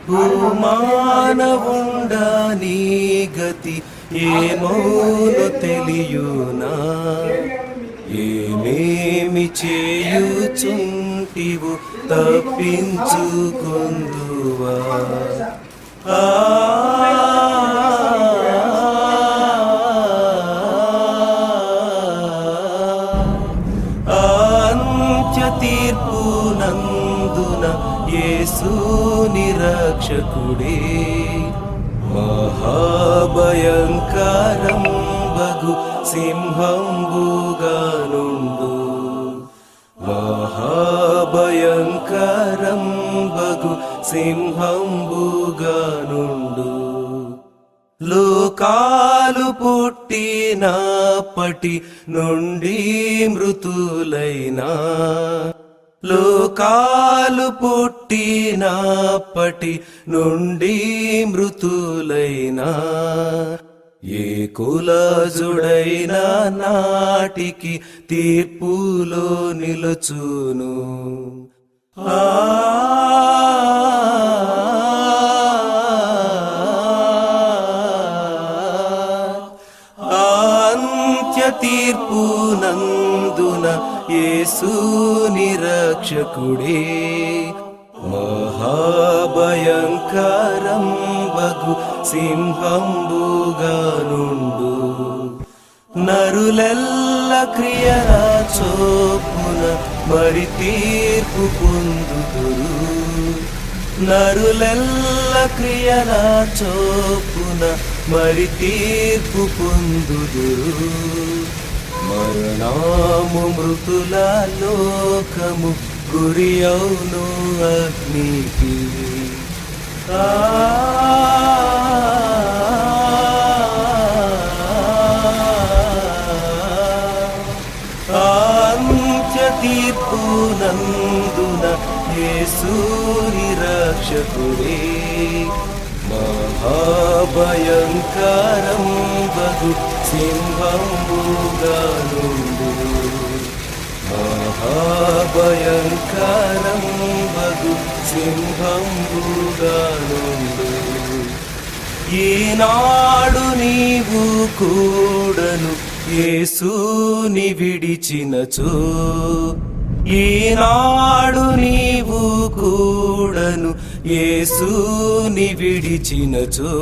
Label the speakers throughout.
Speaker 1: ఓ మానవుండా నీ గతి ఏమౌను తెలియునా? ఏమేమి చేయుచుంటివు తప్పించుకొందువా? అంత్య తీర్పు నందున యేసు నిరక్షకుడే మహాభయంకరం బగు సింహంబుగానుండు. మహాభయంకరం బగు సింహంబుగానుండు. లోకాలు పుట్టినప్పటి నుండి మృతులైనా, లోకాలు పుట్టినప్పటి నుండి మృతులైనా, ఏ కులజుడైన నాటికి తీర్పులో నిలుచును. అంత్య తీర్పు నందున యేసు నిరక్షకుడే మహాభయంకరం బగు సింహంబుగానుండు. నరులెల్ల క్రియల చొప్పున మరి తీర్పు పొందుదురు. నరులెల్ల క్రియల చొప్పున మరి తీర్పు పొందుదురు. మరణము మృతుల లోకము గురి అవును అగ్నికి. అంత్య తీర్పు నందున యేసు నిరక్షకుడే మహాభయంకరం బగు సింహంబుగానుండు. మహాభయంకరం బగు సింహంబుగానుండు. ఈనాడు నీవు కూడను యేసుని విడిచినచో, ఈనాడు నీవు కూడను యేసుని విడిచినచో,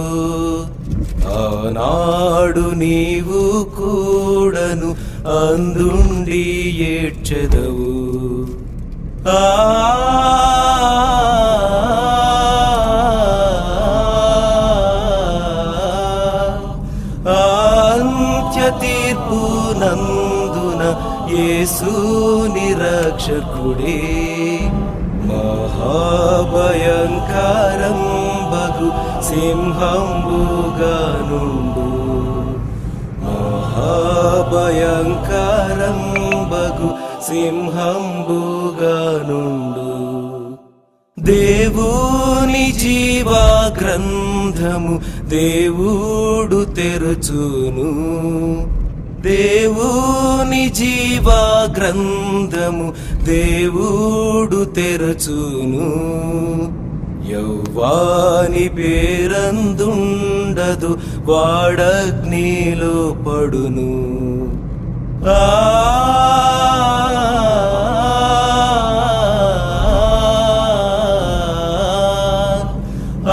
Speaker 1: ఆనాడు నీవు కూడను అందుండి ఏడ్చెదవు. అంత్య తీర్పు నందున యేసు నిరక్షకుడే మహాభయంకరం బగు సింహంబుగానుండు. మహాభయంకరం బగు సింహంబుగానుండు. దేవుని జీవా గ్రంథము దేవుడు తెరచును. దేవుని జీవా గ్రంథము దేవుడు తెరచును. యవ్వాని పేరందుండదు వాడగ్నిలో పడును.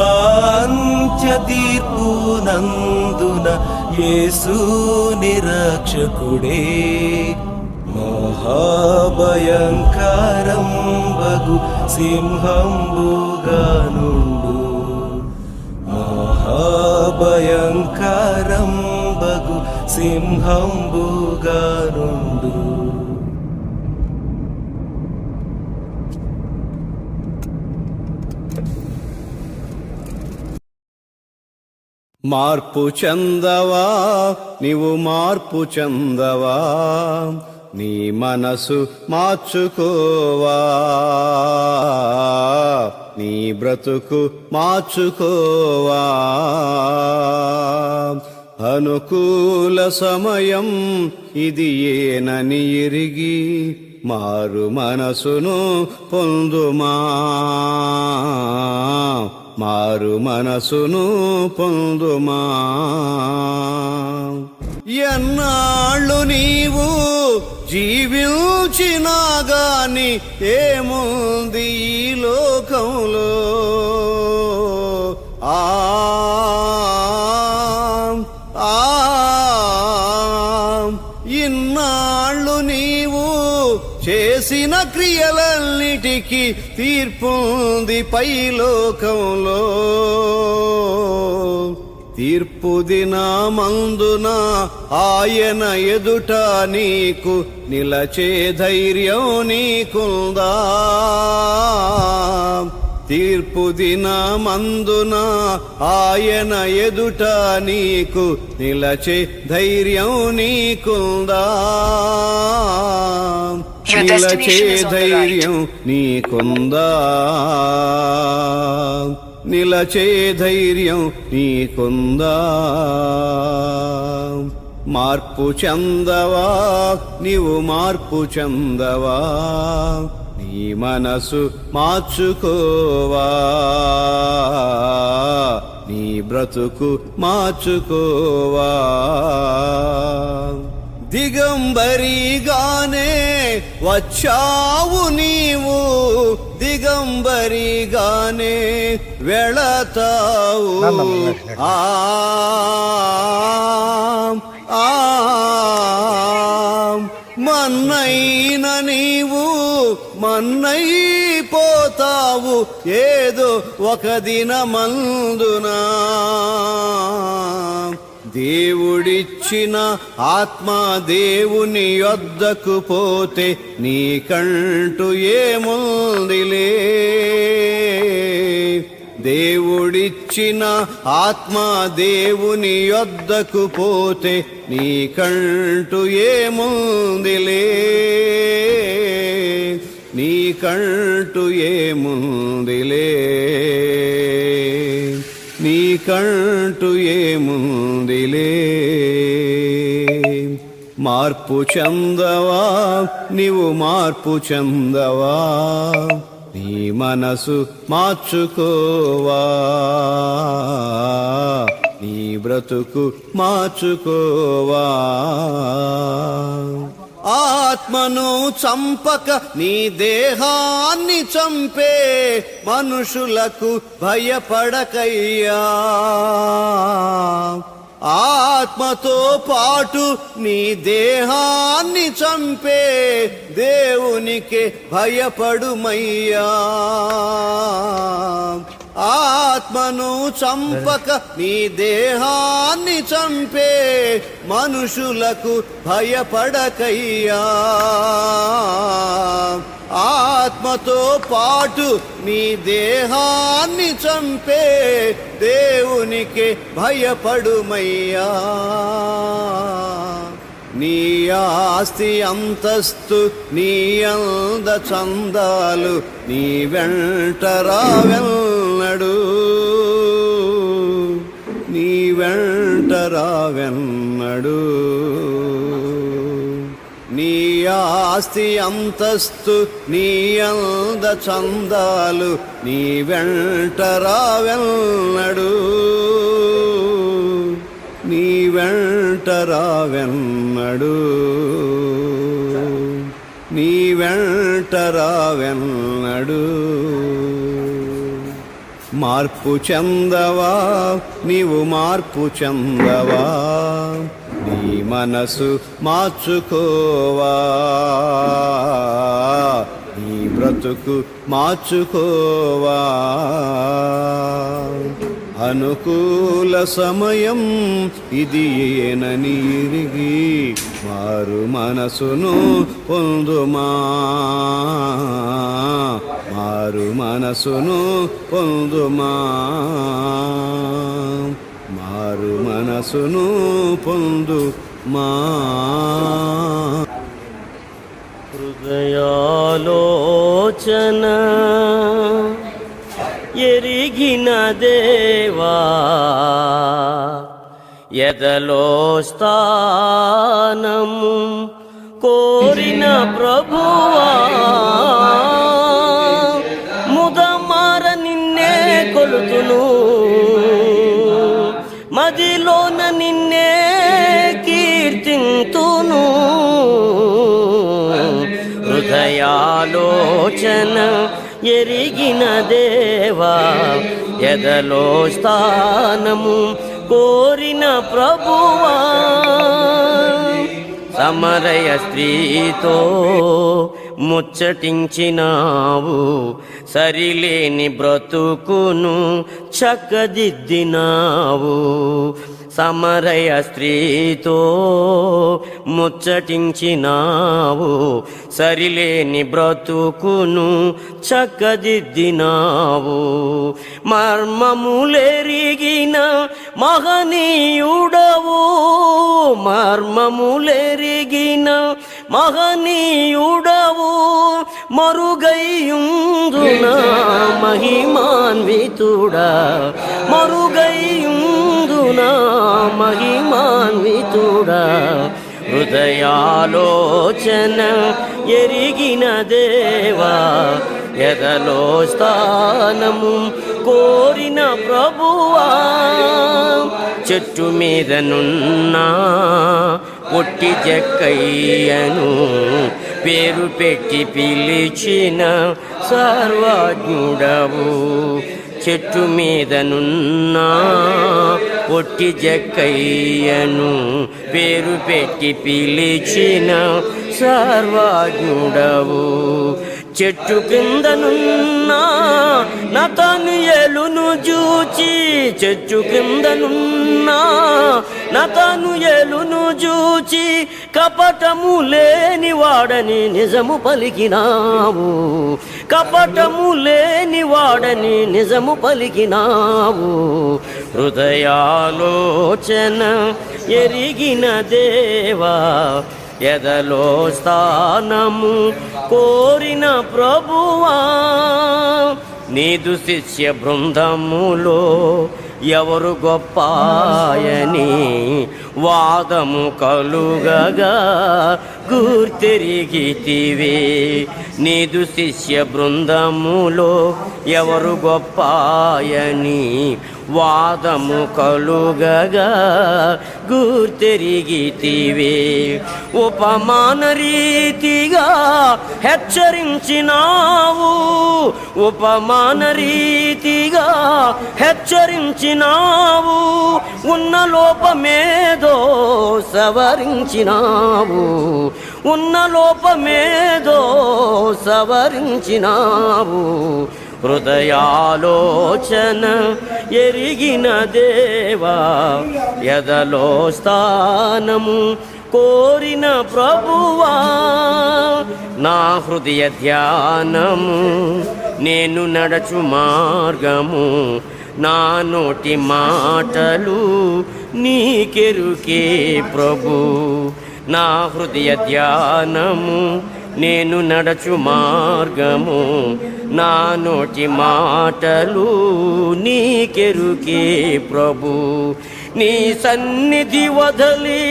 Speaker 1: అంత్య తీర్పు నందున యేసు నిరక్షకుడే మహాభయంకరం బగు సింహంబుగానుండు. మహాభయంకరం బగు సింహంబుగానుండు.
Speaker 2: మార్పు చెందవా, నీవు మార్పు చెందవా, నీ మనసు మార్చుకోవా, నీ బ్రతుకు మార్చుకోవా. అనుకూల సమయం ఇది ఏనని ఎరిగి మారు మనసును పొందుమా. మారు మనసును పొందుమా. ఎన్నాళ్ళు నీవు జీవించినా గాని ఏముంది ఈ లోకంలో, ఇన్నాళ్ళు నీవు చేసిన క్రియలన్నిటికీ తీర్పుంది పైలోకంలో. తీర్పు దినమందున ఆయన ఎదుట నీకు నిలచే ధైర్యం నీకుందా. తీర్పు దినమందున ఆయన ఎదుట నీకు నిలచే ధైర్యం నీకుందా. నిలచే ధైర్యం నీకుందా. నిలచే ధైర్యం నీకుందా. మార్పు చెందవా నీవు, మార్పు చెందవా, నీ మనసు మార్చుకోవా, నీ బ్రతుకు మార్చుకోవా. దిగంబరిగానే వచ్చావు నీవు, దిగంబరిగానే వెళతావు. మన్నైన నీవు మన్నైపోతావు ఏదో ఒక దినమందునా. దేవుడిచ్చిన ఆత్మ దేవుని యొద్దకు పోతే నీకంటూ ఏముందిలే. దేవుడిచ్చిన ఆత్మ దేవుని యొద్దకు పోతే నీకంటూ ఏముందిలే. నీకంటూ ఏముందిలే. నీకంటూ ఏముందిలే. మార్పు చెందవా నీవు, మార్పు చెందవా, నీ మనసు మార్చుకోవా, నీ బ్రతుకు మార్చుకోవా. ఆత్మను చంపక నీ దేహాన్ని చంపే మనుషులకు భయపడకయ్యా. ఆత్మతో పాటు నీ దేహాన్ని చంపే దేవునికి భయపడుమయ్యా. ఆత్మను చంపక నీ దేహాన్ని చంపే మనుషులకు భయపడకయ్యా. ఆత్మతో పాటు నీ దేహాన్ని చంపే దేవునికి భయపడుమయ్యా. నీ ఆస్తి అంతస్తు నీ అంద చందాలు నీ వెంట రావెన్నడు, నీ వెంట రావెన్నడు. నీ ఆస్తి అంతస్తు నీ అంద చందాలు నీ వెంట రావెన్నడు, నీ వెంట రావెన్నడు. నీ వెంట రావెన్నడు. మార్పు చెందవా నీవు, మార్పు చెందవా, నీ మనసు మార్చుకోవా, నీ బ్రతుకు మార్చుకోవా. అనుకూల సమయం ఇది ఏనని ఎరిగి మారు మనసును పొందుమా, మారు మనసును పొందుమా, మారు మనసును పొందుమా.
Speaker 3: హృదయాలోచన ఎరిగిన దేవా, ఎదలో స్థానము కోరిన ప్రభువా, ముదమార నిన్నే కొలు కొలుతును మదిలోన నిన్నే కీర్తింతును హృదయాలోచన ఎరిగిన దేవా ఎదలో స్థానము కోరిన ప్రభువా సమరయ స్త్రీతో ముచ్చటించినావు సరిలేని బ్రతుకును చక్కదిద్దినావు సమరయ స్త్రీతో ముచ్చటించినావు సరిలేని బ్రతుకును చక్కదిద్దినావు మర్మములెరిగిన మహనీయుడవు మర్మములెరిగిన మహనీయుడవు మరుగైయుందునా మహిమాన్వితుడా మరుగైయుందునా మహిమాన్వితుడా హృదయాలోచన ఎరిగిన దేవా ఎదలో స్థానము కోరిన ప్రభువా చెట్టు మీదనున్నా ఒట్టి జక్కయ్యను పేరు పెట్టి పిలిచిన సర్వజ్ఞుడవు చెట్టు మీదనున్నా ఒట్టి జక్కయ్యను పేరు పెట్టి పిలిచిన సర్వజ్ఞుడవు చెట్టు కిందనున్నా నతనయేలును చూచి చెట్టు కిందనున్నా నతనయేలును చూచి కపటము లేని వాడని నిజము పలికినావు కపటము లేని వాడని నిజము పలికినావు హృదయాలోచన ఎరిగిన దేవా ఎదలో స్థానము కోరిన ప్రభువా నీదు శిష్య బృందములో ఎవరు గొప్పాయని వాదము కలుగగా గుర్తెరిగితివే నీదు శిష్య బృందములో ఎవరు గొప్పాయని వాదము కలుగగా గుర్తెరిగితివే ఉపమాన రీతిగా హెచ్చరించినావు ఉపమాన రీతిగా హెచ్చరించినావు ఉన్న లోపమేదో సవరించినావు ఉన్న లోపమేదో సవరించినావు హృదయాలోచన ఎరిగిన దేవా ఎదలో స్థానము కోరిన ప్రభువా నా హృదయ ధ్యానము నేను నడచు మార్గము నా నోటి మాటలు నీకెరుకే ప్రభు నా హృదయ ధ్యానము నేను నడచు మార్గము నా నోటి మాటలు నీకెరుకే ప్రభు నీ సన్నిధి వదలి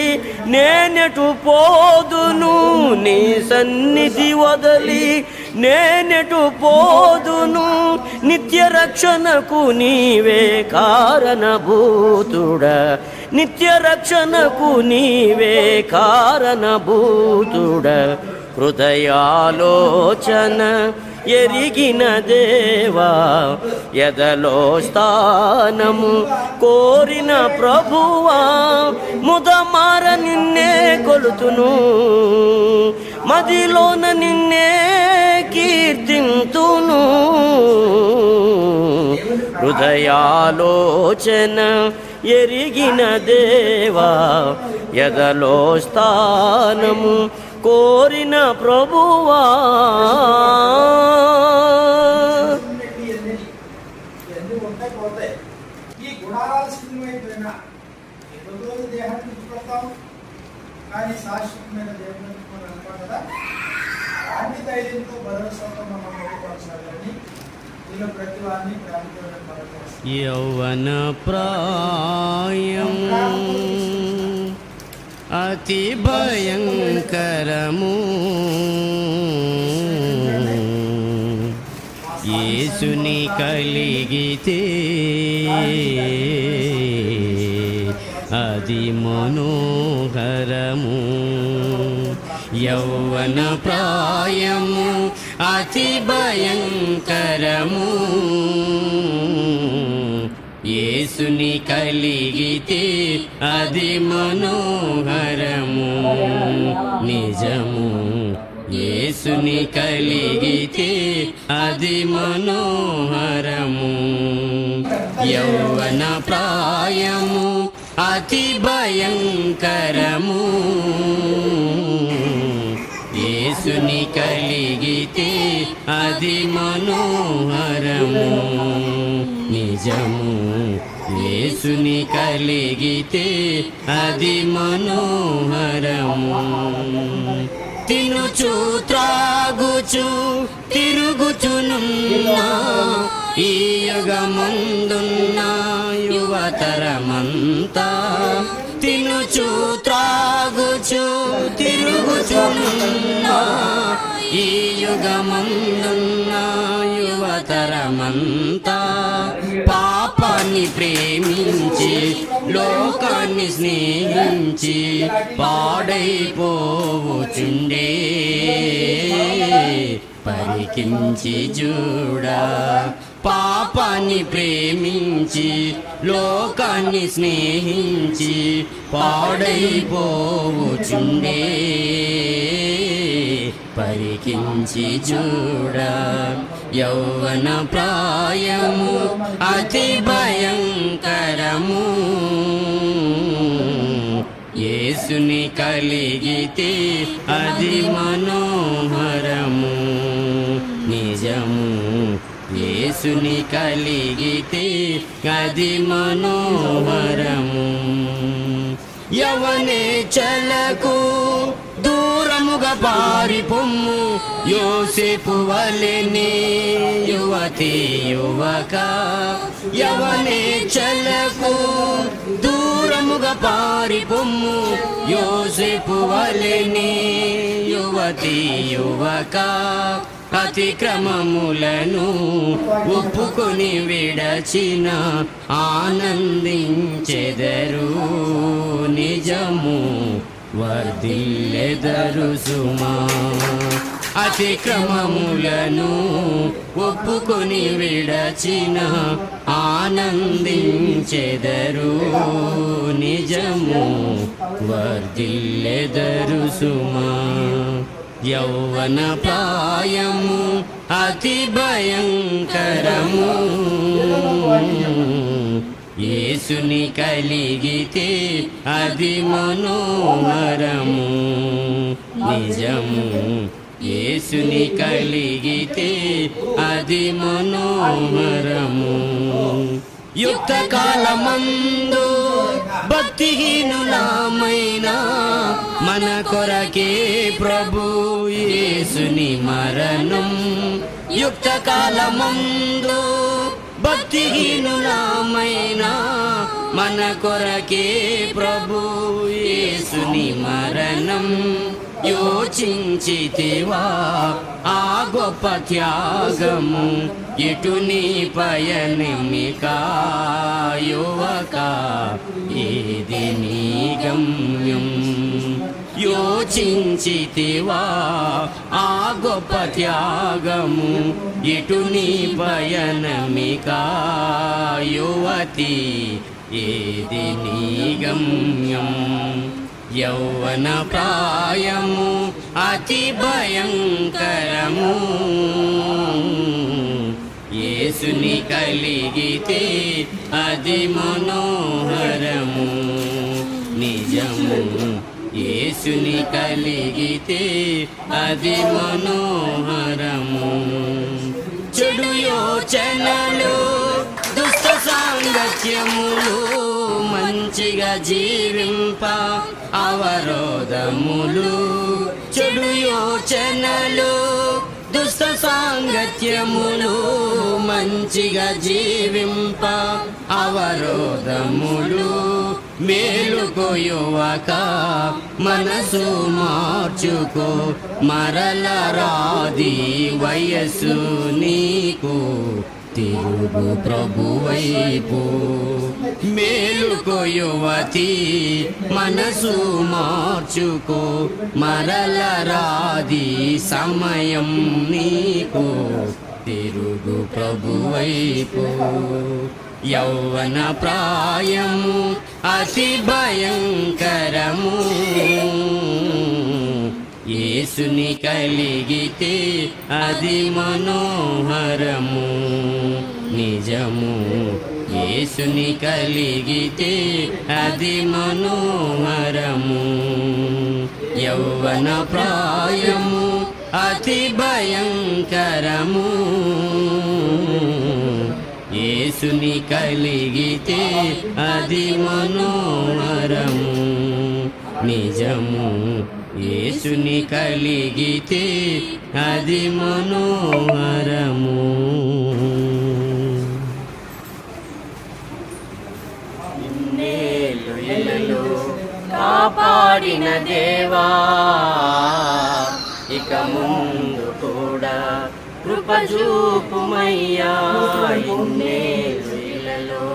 Speaker 3: నేనెటు పోదును నీ సన్నిధి వదలి నేనెటు పోదును నిత్య రక్షణకు నీవే కారణభూతుడా నిత్య రక్షణకు నీవే కారణభూతుడా హృదయాలోచన ఎరిగిన దేవా ఎదలో స్థానము కోరిన ప్రభువా ముదమార నిన్నే కొలుతును మదిలోన నిన్నే కీర్తింతును హృదయాలోచన ఎరిగిన దేవా ఎదలో స్థానము కోరిన ప్రభువా
Speaker 4: ఈ గుణాలు సిద్ధమైపోయినా ఏదో రోజు దేహాన్ని విడిచిపెడతాం కానీ శాశ్వతమైన దేవుని అనుకో కదా అలాంటి ధైర్యంతో భరోసాతో మనం కొనసాగాలని దీనిలో ప్రతి వారిని ప్రాంతంలో
Speaker 3: యౌవన ప్రాయం అతి భయంకరము యేసు యేసుని కలిగితే అది మనోహరము. యౌవన ప్రాయము అతి భయంకరము. యేసుని కలిగితే అది మనోహరము. నిజము. యేసుని కలిగితే అది మనోహరము. యౌవన ప్రాయము అతి భయంకరము. యేసుని కలిగితే అది మనోహరము. నిజము. యేసుని కలిగితే అది మనోహరము. తినుచు త్రాగుచు తిరుగుచునున్నా ఈ యుగమందున్న యువతరమంతా. తినుచు త్రాగుచు తిరుగుచునున్నా ఈ యుగమందున్న యువతరమంతా. పాపాన్ని ప్రేమించి లోకాన్ని స్నేహించి పాడైపోవచుండే. పరికించి చూడా. పాపాన్ని ప్రేమించి లోకాన్ని స్నేహించి పాడైపోవచుండే. పరికించి చూడా. యౌవన ప్రాయము అతి భయంకరము. యేసుని కలిగితే అది మనోహరము. నిజము. యేసుని కలిగితే అది మనోహరము. యవనేచ్ఛలకు దూరముగా పారిపొమ్ము. యోసేపు వలెనే యువతి యువక. యవనేచ్ఛలకు దూరముగా పారిపొమ్ము. యోసేపు వలెనే యువతి యువక. అతిక్రమములను ఒప్పుకొని విడచిన ఆనందించెదరు. నిజము. వర్ధిల్లెదరు సుమా. అతిక్రమములను ఒప్పుకొని విడచిన ఆనందించెదరు. నిజము. వర్ధిల్లెదరు సుమా. యౌవన ప్రాయము అతి భయంకరము. యేసుని కలిగితే అది మనోహరము. నిజము. యేసుని కలిగితే అది మనోహరము. యుక్త కాలమందు భక్తిహీనులమైన మన కొరకే ప్రభు యేసుని మరణం. యుక్త కాలమందు భక్తిహీనులమైన మన కొరకే ప్రభు యేసుని మరణం. యోచించితివా ఆ గొప్ప త్యాగము. ఇటు నీ పయనమిక యువక. ఏది నీ గమ్యం. యోచించితివా ఆ గొప్ప త్యాగము. ఇటు నీ పయనమిక యువతి. ఏది నీ గమ్యం. యౌవన ప్రాయము అతి భయంకరము. యేసుని కలిగితే అది మనోహరము. నిజము. యేసుని కలిగితే అది మనోహరము. చెడు యోచనలు దుష్ట సాంగత్యములు మంచిగా జీవింప అవరోధములు. చెడు యోచనలు దుష్ట సాంగత్యములు మంచిగా జీవింప అవరోధములు. మేలుకో యువక మనసు మార్చుకో, మరల రాది వయస్సు నీకు, తిరుగు ప్రభు వైపు. మేలుకో యువతి మనసు మార్చుకో, మరల రాది సమయం నీకు, తిరుగు ప్రభు వైపు. యౌవన ప్రాయము అతి భయంకరము, యేసుని కలిగితే అది మనోహరము నిజము. యేసుని కలిగితే అది మనోహరము. యౌవన ప్రాయము అతి భయంకరము, యేసుని కలిగితే అది మనోహరము నిజము. యేసుని కలిగితే అది మనోహరము. ఇన్నేళ్ళు ఇళ్ళలో కాపాడిన దేవా, ఇక ముందు కూడా కృప చూపుమయ్యా. ఇన్నేళ్ళు ఇళ్ళలో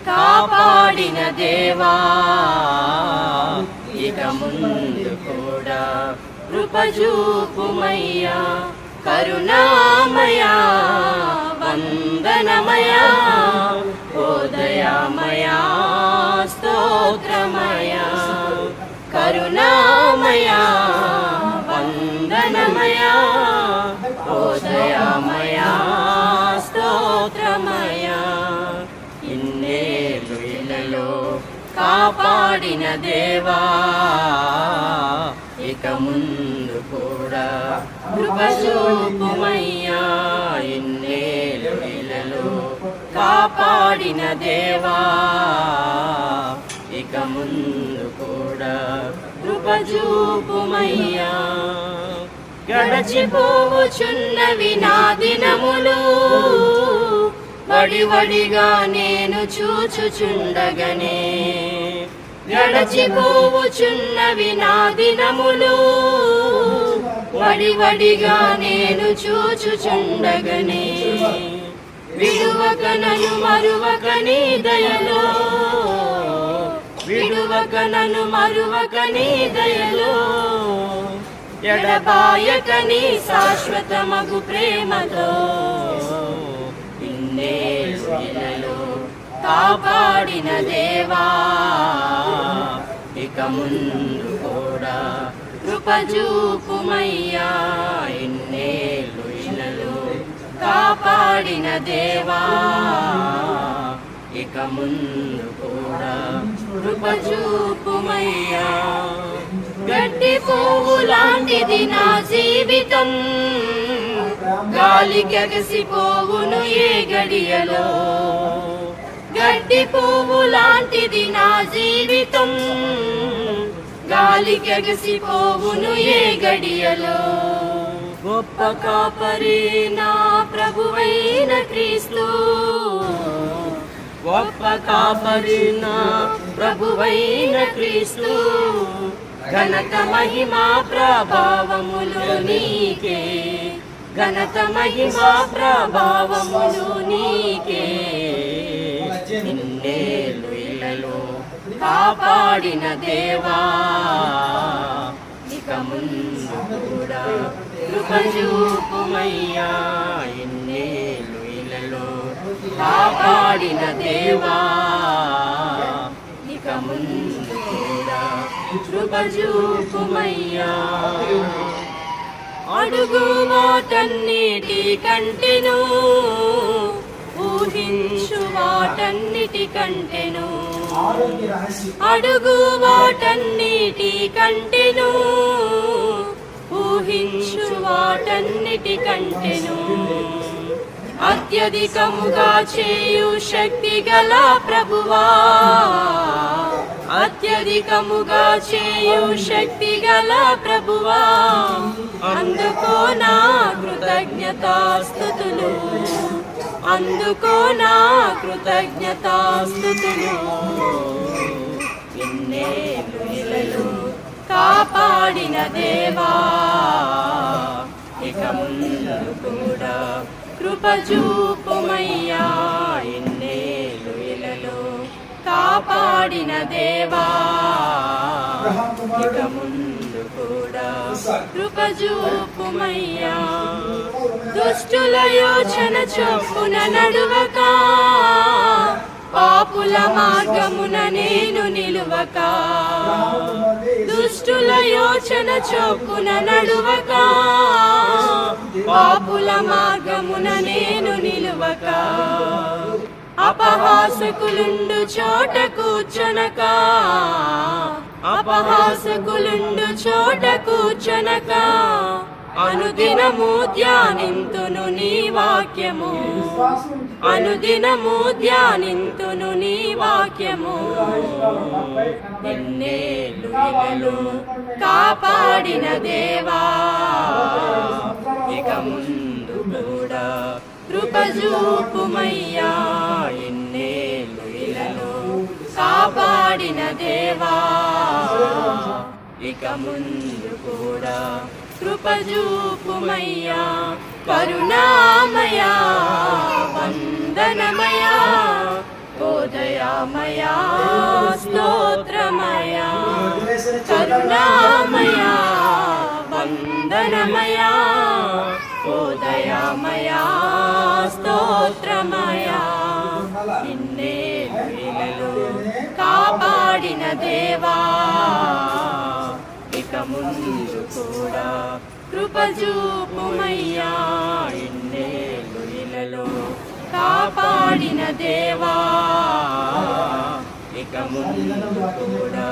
Speaker 3: కాపాడిన దేవా, ఇక ముందు కూడా కృప చూపుమయ్యా. కరుణామయా వందనమయా, ఓదయామయా స్తోత్రమయా. కరుణామయా వందనమయా, ఓదయామయా స్తోత్రమయా. ఇన్నేళ్ళు ఇళ్ళలో కాపాడిన దేవా, ఇక ముందు కూడా కృప చూపుమయ్యా. ఇన్నేళ్ళు ఇళ్ళలో కాపాడిన దేవా, ఇక ముందు కూడా కృప చూపుమయ్యా. గడచిపోవచున్నవి నా దినములు, వడివడిగా నేను చూచుచుండగనే. గడచిపోవచున్నవి నా దినములు, వడివడిగా నేను చూచుచుండగనే. విడువక నన్ను మరువక నీ దయలో, విడువక నన్ను మరువక నీ దయలో, ఎడబాయక నీ శాశ్వతమగు ప్రేమతో. ఇన్నేళ్ళు ఇళ్ళలో కాపాడిన దేవా, ఇక ముందు కూడా కృప చూపుమయ్యా. ఇన్నేళ్ళు ఇళ్ళలో కాపాడిన దేవా, ఇక ముందు కూడా కృప చూపుమయ్యా. గడ్డి పువ్వు లాంటిది నా జీవితం, గాలికెగసిపోవును ఏ గడియలో. గడ్డి పువ్వు లాంటిది నా జీవితం, గాలికెగసిపోవును ఏ గడియలో. గొప్ప కాపరి నా ప్రభువైన క్రీస్తు, గొప్ప కాపరి నా ప్రభువైన క్రీస్తు. ఘనత మహిమా ప్రభావములు నీకే, ఘనత మహిమా ప్రభావములు నీకే. ఇన్నేళ్ళు ఇళ్ళలో కాపాడిన దేవా, ఇక ముందు కూడా కృప చూపుమయ్యా. ఇన్నేళ్ళు ఇళ్ళలో కాపాడిన దేవా, ఇక ముందు కూడా కృప చూపుమయ్యా. అడుగు వాటన్నిటి కంటెను, ఊహించు వాటన్నిటి కంటెను. అడుగు వాటన్నిటి కంటెను, ఊహించు వాటన్నిటి కంటెను. అత్యధికముగా చేయు శక్తి గల ప్రభువా, అత్యధికముగా చేయు శక్తి గల ప్రభువా. అందుకో నా కృతజ్ఞతాస్తుతులు, అందుకో నా కృతజ్ఞతాస్తుతులు. ఇన్నేళ్ళు ఇలలో కాపాడిన దేవా ఇక ముందు కూడా కృప చూపుమయ్యా ఇన్నేళ్ళు ఇలలో కాపాడిన దేవా ఇక ముందు కూడా కృప చూపుమయ్యా దుష్టుల యోచన చొప్పున నడువక పాపుల మార్గమున నేను నిలువక దుష్టుల యోచన చొప్పున నడువక పాపుల మార్గమున నేను నిలువక అపహాసకులుండు చోట కూర్చొనక అపహాసకులుండు చోట కూర్చొనక అనుదినము ధ్యానింతును నీ వాక్యము అనుదినము ధ్యానింతును నీ వాక్యము ఇన్నేళ్ళు ఇలలో కాపాడిన దేవా ఇక ముందు కూడా కృప చూపుమయ్యా ఇన్నేళ్ళు ఇలలో కాపాడిన దేవా ఇక ముందు కూడా కృప చూపుమయ్యా కరుణామయా వందనమయా ఓదయామయా స్తోత్రమయా కరుణామయా వందనమయా ఓదయామయా స్తోత్రమయా ఇన్నేళ్ళు ఇలలో కాపాడిన దేవా ఇక ముందు కూడా కృప చూపుమయ్యా ఇన్నేళ్ళు ఇలలో కాపాడిన దేవా ఇక ముందు కూడా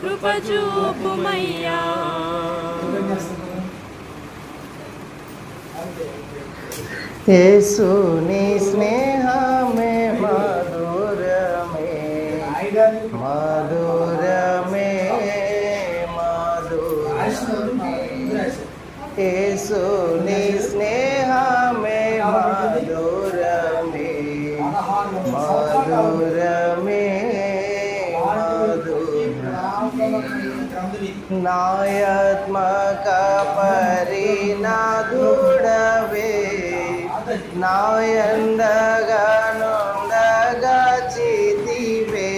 Speaker 3: కృప చూపుమయ్యా
Speaker 1: యేసుని స్నేహమే మధురమే మధురమే మధురమే యేసుని స్నేహమే మధురమే మధురమే నాయాత్మక పరినాదుడవే నాయందగా నొందగా చితివే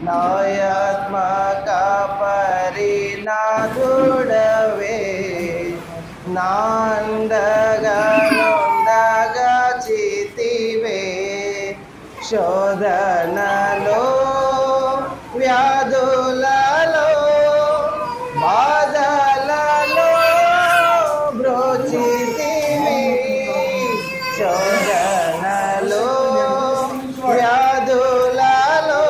Speaker 1: నాయాత్మక పరినాదుడవే నాందగా నొందగా చితివే శోధనలో వ్యాధులలో బాధలలో బ్రోచితివి శోధనలో వ్యాధులలో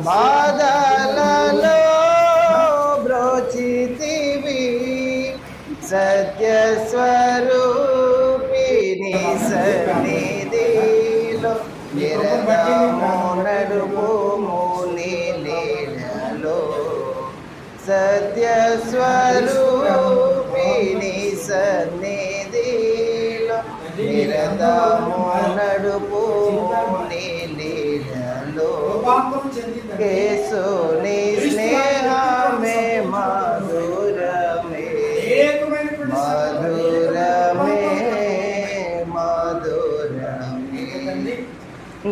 Speaker 1: బాధలలో బ్రోచితివి సత్యస్వరూపిణి సన్నిధిలో నిరతము నడుపుము నీ లీలలో సత్యస్వరూపిణి సన్నిధిలో నిరతము నడుపుము నీ లీలలో యేసుని స్నేహమే మధురమే మధురమే మధురమే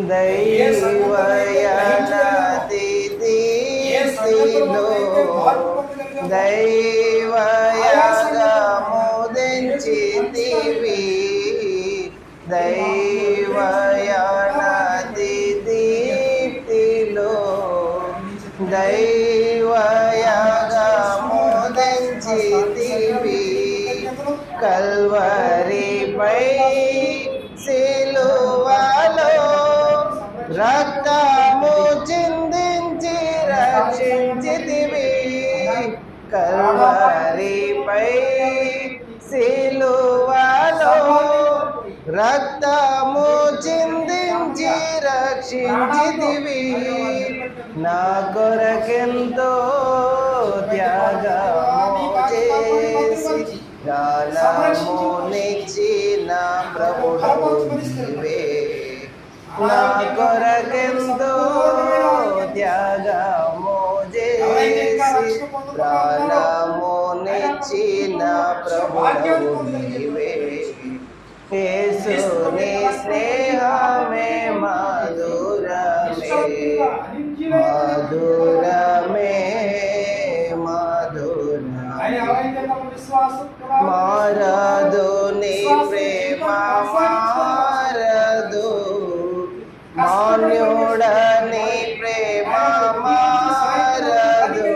Speaker 1: దైవయానదిలో దైవయాగముదించితివి దైవయానదిలో దైవయాగముదించితివి కల్వరిపై సిలువలో రక్తము చిందించి రక్షించితివి కల్వరిపై సిలువలో రక్తము చిందించి రక్షించితివి నా కొరకెంతో త్యాగము చేసి గాలమునిచ్చిన ప్రభువు నీవే నా కొరకెంతో త్యాగము ప్రాణమునిచ్చిన ప్రభువు నీవే. యేసుని స్నేహమే మధురమే మధురమే మారదు నీ ప్రేమ మారదు, మాన్యుడని ప్రేమ మారదు,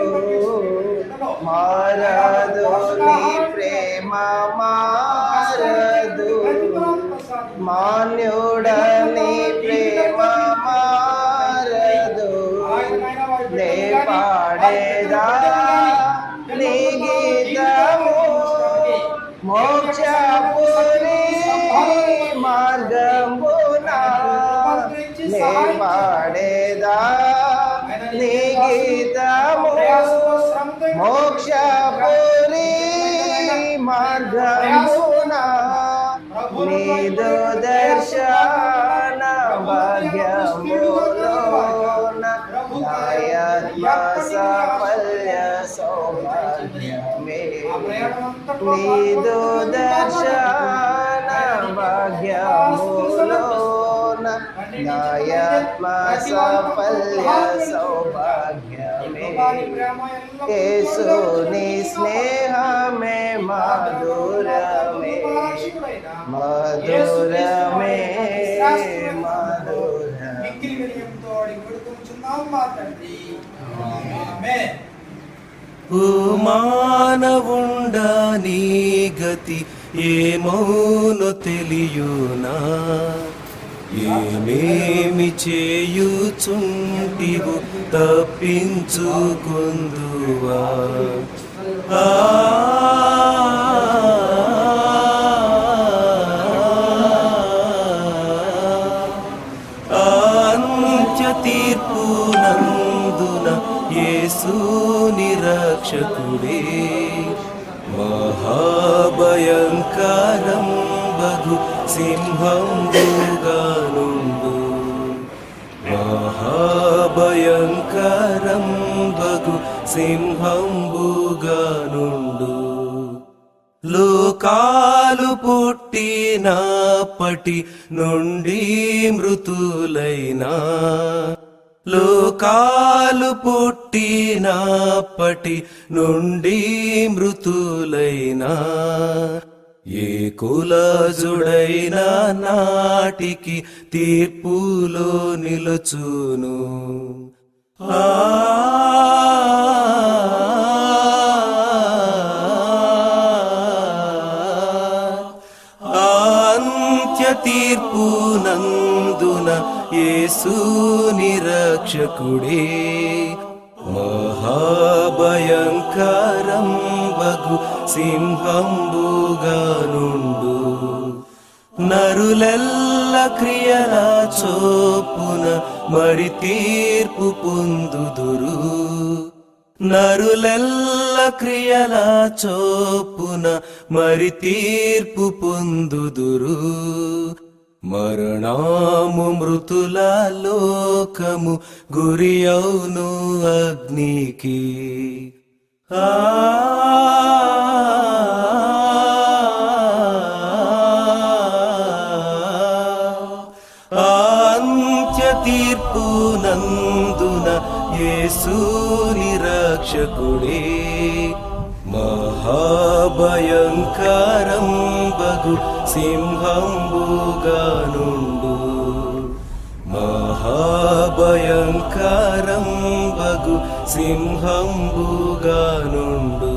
Speaker 1: మారదు నీ ప్రేమ మారదు, మాన్యుడని ప్రేమ మారదు. నే పాడేదా నీ గీతము మోక్షపురి మార్గంబున, నే పాడేదా నీ గీతము మోక్షపురి మార్గంబున. నీదు దర్శన భాగ్యములోన నాయత్మ సాఫల్య సౌభాగ్యమే. నీదు దర్శన భాగ్యములోన నాయత్మ సాఫల్య సౌభాగ్యమే. యేసుని స్నేహమే మధురమే మధురమే మధురమే.
Speaker 5: ఓ మానవుండా నీ గతి ఏమౌనో తెలియునా, ఏమేమి చేయుచుంటివు తప్పించుకుందువా. అంత్య తీర్పు నందున యేసుని రక్షకుడే, మహాభయంకరం బగు సింహంబుగా నుండు, మహాభయంకరం బగు సింహంబుగా నుండు. లోకాలు పుట్టినప్పటి నుండి మృతులైనా, లోకాలు పుట్టినప్పటి నుండి మృతులైనా, ఏ కులజుడైన నాటికి తీర్పులో నిలుచును. అంత్య తీర్పు నందున యేసుని రక్షకుడే, మహాభయంకరం బగు సింహంబుగా నుండు. నరులెల్ల క్రియల చొప్పున మరి తీర్పు పొందుదురు, నరులెల్ల క్రియల చొప్పున మరి తీర్పు పొందుదురు. మరణము మృతుల లోకము గురి అవును అగ్నికి. అంత్య తీర్పు నందున యేసుని రక్షకుడే, మహాభయంకరం బగు సింహంబుగా నుండు, మహాభయంకరం బగు సింహంబుగా నుండు.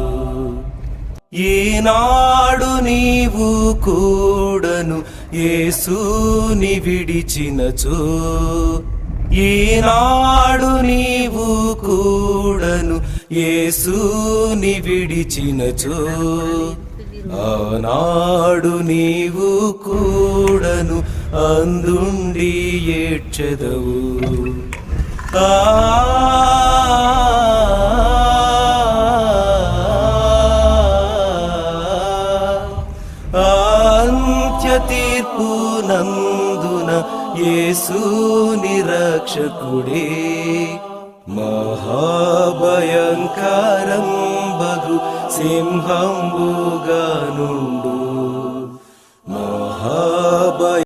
Speaker 5: ఈనాడు నీవు కూడను యేసుని విడిచినచో, ఈనాడు నీవు కూడను యేసుని విడిచినచో, ఆనాడు నీవు కూడను అందుండి ఏడ్చెదవు. అంత్య తీర్పు నందున యేసుని రక్షకుడే, మహాభయంకరం బగు సింహంబుగా నుండు